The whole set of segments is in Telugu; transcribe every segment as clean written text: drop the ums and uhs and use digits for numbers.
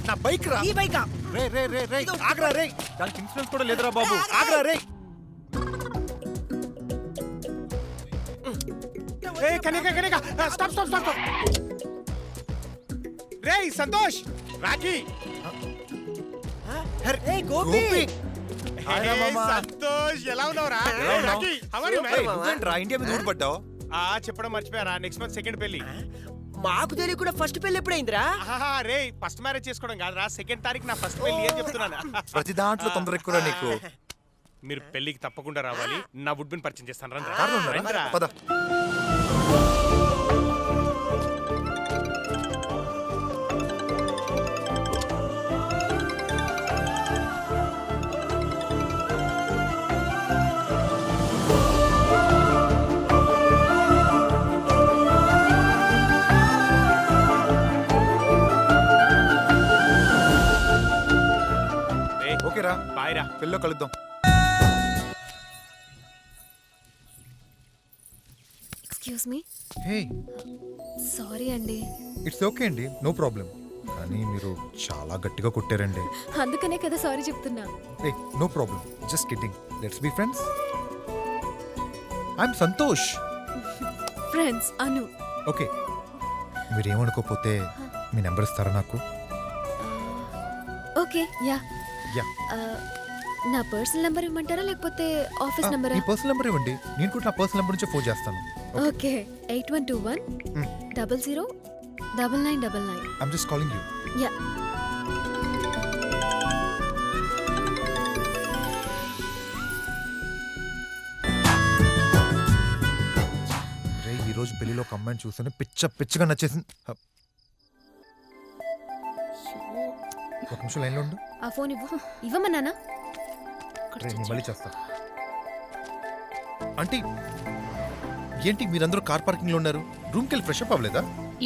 నా బైక్ రా. ఈ బైకా? రే రే రే రే ఆగ్రా రే. దానికి ఇన్సూరెన్స్ కూడా లేదురా బాబు. ఆగ్రా రే. ఏ కనిక కనిక స్టాప్ స్టాప్ స్టాప్. రే సంతోష్, రాకీ. ఏ గోపి. హాయ్ రా మామ. సంతోష్ ఎలా ఉన్నావురా? ఎలా ఉన్నావ్? Rocky, how are you, man? ఏయ్, నువ్వేంట్రా ఇండియా మీద ఊడిపడ్డావు? చెప్పడం మర్చిపోయారా, నెక్స్ట్ మంత్ సెకండ్ పెళ్లి. మాకు తెలియకుండా ఫస్ట్ పెళ్లి ఎప్పుడైందిరా? రే ఫస్ట్ మ్యారేజ్ చేసుకోవడం కాదురా, సెకండ్ తారీఖు నా ఫస్ట్ పెళ్లి అని చెప్తున్నాను. ప్రతి దాంట్లో తొందర ఎక్కువ నీకు. మీరు పెళ్లికి తప్పకుండా రావాలి. నా వుడ్ బిన్ పరిచయం చేస్తాను. కార్లో ఉన్నారా? పద. ఓకేరా, బాయ్ రా. పెళ్ళిలో కలుద్దాం. Excuse me. హే, సారీ అండి. ఇట్స్ ఓకే అండి, నో ప్రాబ్లం. కానీ మీరు చాలా గట్టిగా కొట్టారండి. అందుకనే కదా సారీ చెప్తున్నా. ఏ no problem, just kidding. Let's be friends. I'm Santosh. Friends Anu. Okay, మీరేమనుకోకపోతే మీ నెంబర్ ఇస్తారా నాకు? Okay ya. యా. నా పర్సనల్ నెంబర్ ఇవ్వమంటారా లేకపోతే ఆఫీస్ నెంబరా? మీ పర్సనల్ నెంబర్ ఇవ్వండి, నేను కూడా నా పర్సనల్ నెంబర్ నుంచి ఫోన్ చేస్తాను. Okay 8121009999. I'm just calling you. Yeah. రే, ఈరోజు పెళ్లిలో ఒక అమ్మాయిని చూసాను, పిచ్చగా నచ్చేసింది. ఒక నిమిషం లైన్లో ఉండు. ఆ ఫోన్ ఇవ్వు. ఇవ్వమన్నానా? రే, నేను మళ్ళీ చేస్తా. ఆంటీ, ఏంటి మీరందరూ కార్ పార్కింగ్ లో ఉన్నారు? రూమ్కి వెళ్ళి ఫ్రెష్ అప్ అవ్వలేదా?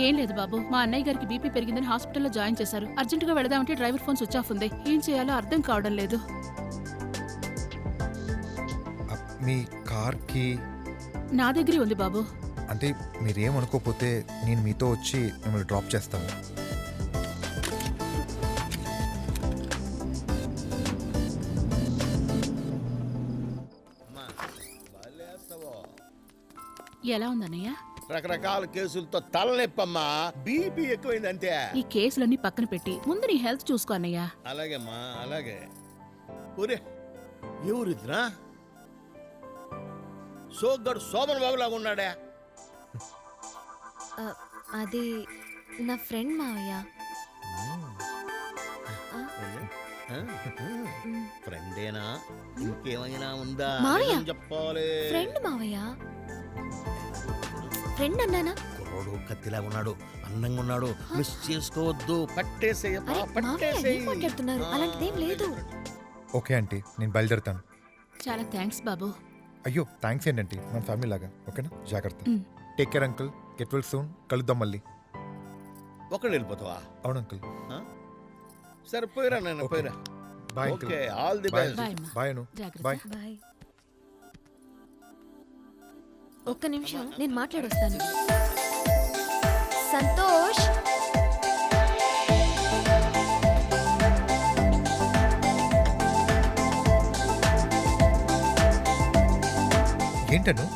ఏం లేదు బాబు, మా అన్నయ్య గారికి బీపీ పెరిగిందని హాస్పిటల్లో జాయిన్ చేశారు. అర్జెంటుగా వెళదామంటే డ్రైవర్ ఫోన్ స్విచ్ ఆఫ్ ఉంది. ఏం చేయాలో అర్థం కావడం లేదు. మీ కార్కి నా దగ్గరే ఉంది బాబు. అంటే మీరేమనుకోకపోతే నేను మీతో వచ్చి మిమ్మల్ని డ్రాప్ చేస్తాను. ఎలా ఉందన్నయ్య? రకరకాల కేసులతో తలనొప్పమ్మా, బీపీ ఎక్కువైంది అంతే. ఈ కేసులన్నీ పక్కన పెట్టి ముందు నీ హెల్త్ చూసుకో అన్నయ్య. అలాగేమ్మా, అలాగే. ఊరే ఎవరిదినా? సోగ్గాడు శోభన్ బాబులాగా ఉన్నాడే. అది నా ఫ్రెండ్ మావయ్య. ఫ్రెండేనా? ఇంకేమైనా ఉందా? మావయ్య. చెప్పాలి. ఫ్రెండ్ మావయ్య. ఫ్రెండ్ అన్నానా? కుర్రోడు కత్తిలాగా ఉన్నాడు, అందంగా ఉన్నాడు, మిస్ చేసుకోవద్దు. పట్టేసేయమ్మా, అరే మావయ్య ఏం పట్టేసేయ్. మాట్లాడుతున్నారు? అలాంటిదేం లేదు. ఓకే ఆంటీ, నేను బయలుదేరుతాను. చాలా థ్యాంక్స్ బాబు. అయ్యో థ్యాంక్స్ ఏంటంటే మన ఫ్యామిలీ లాగా. ఓకేనా, జాగ్రత్త. Take care uncle, get well soon. కలుద్దాం మళ్ళీ. ఒకడు వెళ్ళిపోతావా? అవును అంకుల్. సరే పోయిరా, నేను పోయిరా. Bye uncle. Okay, all the best. Bye అమ్మా. బాయ్ అను. జాగ్రత్త. బాయ్. బాయ్. ఒక్క నిమిషం, నేను మాట్లాడొస్తాను. సంతోష్. ఏంటను?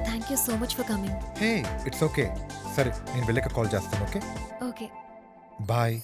Thank you so much for coming. Hey, it's okay. సరే, నేను వెళ్ళాక కాల్ చేస్తాను. Okay okay bye.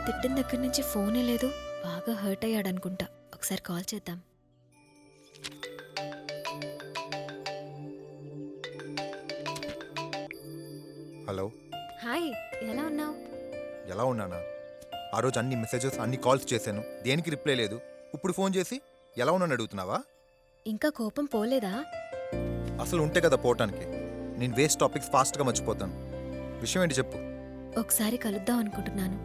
తిట్టిన దగ్గర నుంచి ఫోనే లేదు. బాగా హర్ట్ అయ్యాడనుకుంటా. ఒకసారి కాల్ చేద్దాం. హలో. హాయ్, ఎలా ఉన్నావు? ఎలా ఉన్నానా? ఆ రోజు అన్ని మెసేజెస్ అన్ని కాల్స్ చేశాను, దేనికి రిప్లై లేదు. ఇప్పుడు ఫోన్ చేసి ఎలా ఉన్నాను అడుగుతున్నావా? ఇంకా కోపం పోలేదా? అసలు ఉంటే కదా పోవటానికి. నేను వేస్ట్ టాపిక్స్ ఫాస్ట్గా మర్చిపోతాను. విషయం ఏంటి చెప్పు. ఒకసారి కలుద్దాం అనుకుంటున్నాను.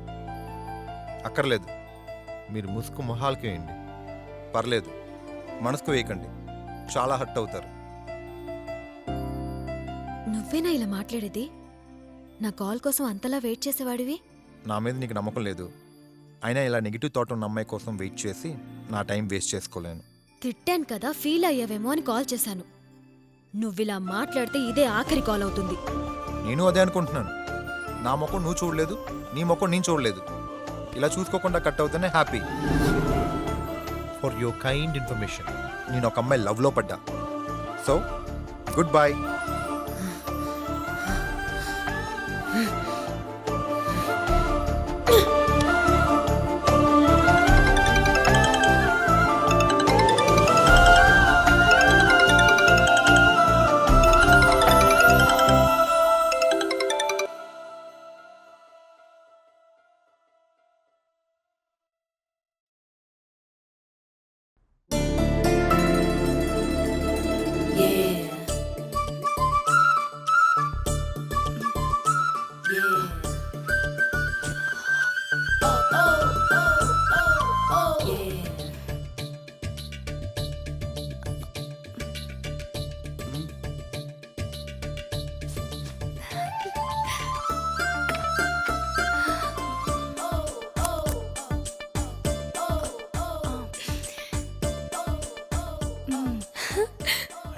అక్కర్లేదు, మీరు ముసుగు మొహాలకి వేయండి. పర్లేదు, మనసుకు వేయకండి, చాలా హర్ట్ అవుతారు. నువ్వేనా ఇలా మాట్లాడేది? నా కాల్ కోసం అంతలా వెయిట్ చేసేవాడివి. నా మీద నీకు నమ్మకం లేదు. అయినా ఇలా నెగిటివ్ థాట్ ఉన్న అమ్మాయి కోసం వెయిట్ చేసి నా టైం వేస్ట్ చేసుకోలేను. తిట్టాను కదా, ఫీల్ అయ్యావేమో అని కాల్ చేశాను. నువ్విలా మాట్లాడితే ఇదే ఆఖరి కాల్ అవుతుంది. నేను అదే అనుకుంటున్నాను. నా ముఖం నువ్వు చూడలేదు, నీ ముఖం నేను చూడలేదు. ఇలా చూసుకోకుండా కట్ అవుతేనే happy. For your kind information, నేను ఒక అమ్మాయి లవ్లో పడ్డా. So good bye.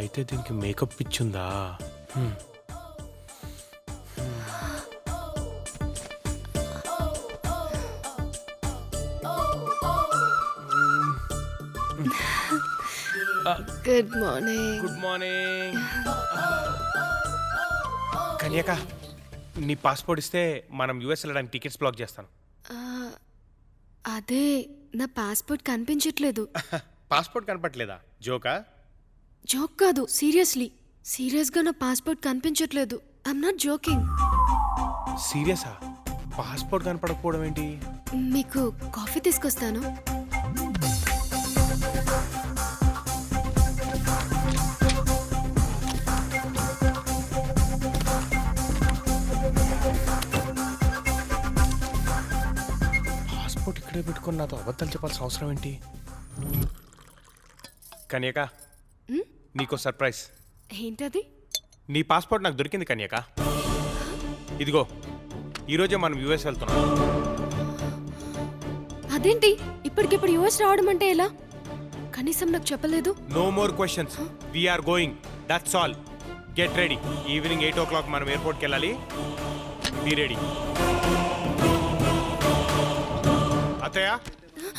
అయితే దీనికి మేకప్ పిచ్చుందా? Good morning. Good morning Kanyaka, నీ పాస్పోర్ట్ ఇస్తే మనం యుఎస్ వెళ్ళడానికి టికెట్స్ బ్లాక్ చేస్తాను. అదే నా పాస్పోర్ట్ కనిపించట్లేదు. పాస్పోర్ట్ కనపట్లేదా? జోకా? జోక్ కాదు, సీరియస్గా నా పాస్పోర్ట్ కనిపించట్లేదు. I'm not joking. సీరియసా? పాస్పోర్ట్ కనపడకపోవడం ఏంటి? మీకు కాఫీ తీసుకొస్తాను. పాస్పోర్ట్ ఇక్కడే పెట్టుకుని నాతో అబద్ధాలు చెప్పాల్సిన అవసరం ఏంటి? కన్యక, నీకో సర్ప్రైజ్. ఏంటది? నీ పాస్పోర్ట్ నాకు దొరికింది కన్యక. ఇదిగో, ఈరోజే మనం యుఎస్ వెళ్తున్నాం. అదేంటి ఇప్పటికిప్పుడు యూఎస్ రావడం అంటే ఎలా? కనీసం నాకు చెప్పలేదు. No more questions, we are going, that's all. Get ready. Evening 8 o'clock మనం ఎయిర్పోర్ట్కి వెళ్ళాలి. Be ready. అత్తయ్య,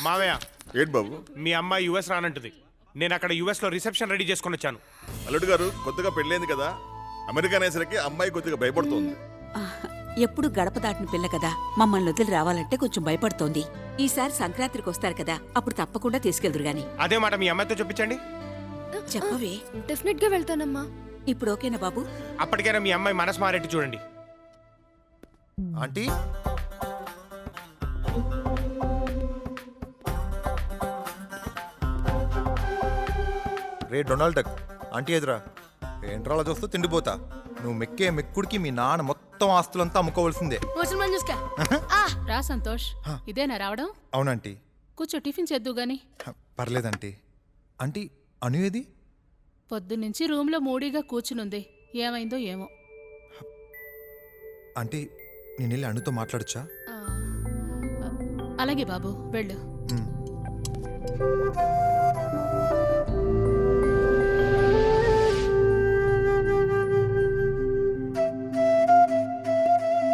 మావయ్య, ఏంటి బాబు? మీ అమ్మాయి యుఎస్ రానంటుంది. నేను అక్కడ యుఎస్ లో రిసెప్షన్ రెడీ చేసుకొని వచ్చాను. అల్లుడు గారు కొత్తగా పెళ్ళైంది కదా, అమెరికా అనేసరికి అమ్మాయి కొద్దిగా భయపడుతోంది. ఎప్పుడు గడప దాటిన పిల్ల కదా, మమ్మల్ని వదిలి రావాలంటే కొంచెం భయపడుతోంది. ఈసారి సంక్రాంతికి వస్తారు కదా, అప్పుడు తప్పకుండా తీసుకెళ్దురు గాని. అదే మాట మీ అమ్మాయితో చెప్పించండి. చెప్పవే. డెఫినెట్ గా వెళ్తానమ్మా. ఇప్పుడు ఓకేనా బాబు? అప్పటికైనా మీ అమ్మాయి మనసు మారేట్టు చూడండి. ఆంటీ, రే డొనాల్డ్ డక్, ఆంటీ ఎదురా. ఏంట్రా అలా చూస్తూ తిండిపోతా. నువ్వు మెక్కే మెక్కుడికి మీ నాన్న మొత్తం ఆస్తులంతా అమ్ముకోవాల్సిందే. రా సంతోష్, ఇదేనా రావడం? అవునంటీ. కూర్చో, టిఫిన్ చేద్దు గాని. పర్లేదంటీ. ఆంటీ, అను ఏది? పొద్దున్నుంచి రూమ్లో మూడీగా కూర్చునుంది. ఏమైందో ఏమో. ఆంటీ, నేను వెళ్ళి అనుతో మాట్లాడచ్చా? అలాగే బాబు, వెళ్ళు. మ్.